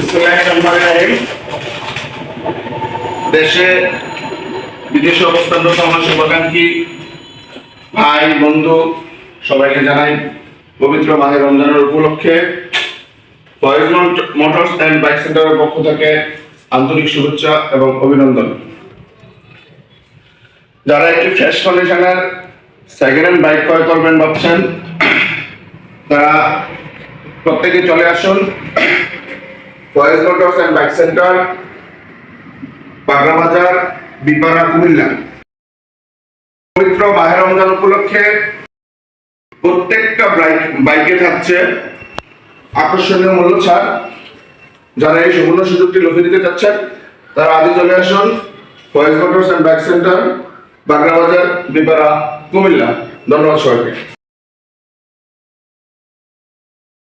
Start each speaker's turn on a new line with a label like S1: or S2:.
S1: বিসমিল্লাহিররহমানিররহিম। দেশে বিদেশে অবস্থানরত আমার শুভাকাঙ্ক্ষী ভাই বন্ধু সবাইকে জানাই পবিত্র মাহে রমজানের উপলক্ষে ফয়েজ মোটরস অ্যান্ড বাইক সেন্টারের পক্ষ থেকে আন্তরিক শুভেচ্ছা এবং অভিনন্দন। যারা একটি ফ্রেশ কন্ডিশনের সেকেন্ড হ্যান্ড বাইক ক্রয় করবেন ভাবছেন, তারা প্রত্যেকে চলে আসুন Faiz motors and bike centre, Pagra Bazar, বিপাড়া, কুমিল্লা। পবিত্র মাহে রমজান উপলক্ষে প্রত্যেকটা বাইকে থাকছে আকর্ষণীয় মূল্য ছাড়। যারা এই সুবর্ণ সুযোগটি লুফে দিতে চাচ্ছেন, তারা আজই চলে আসুন Faiz motors and bike centre, Pagra Bazar, বিপাড়া, কুমিল্লা। ধন্যবাদ সবাইকে।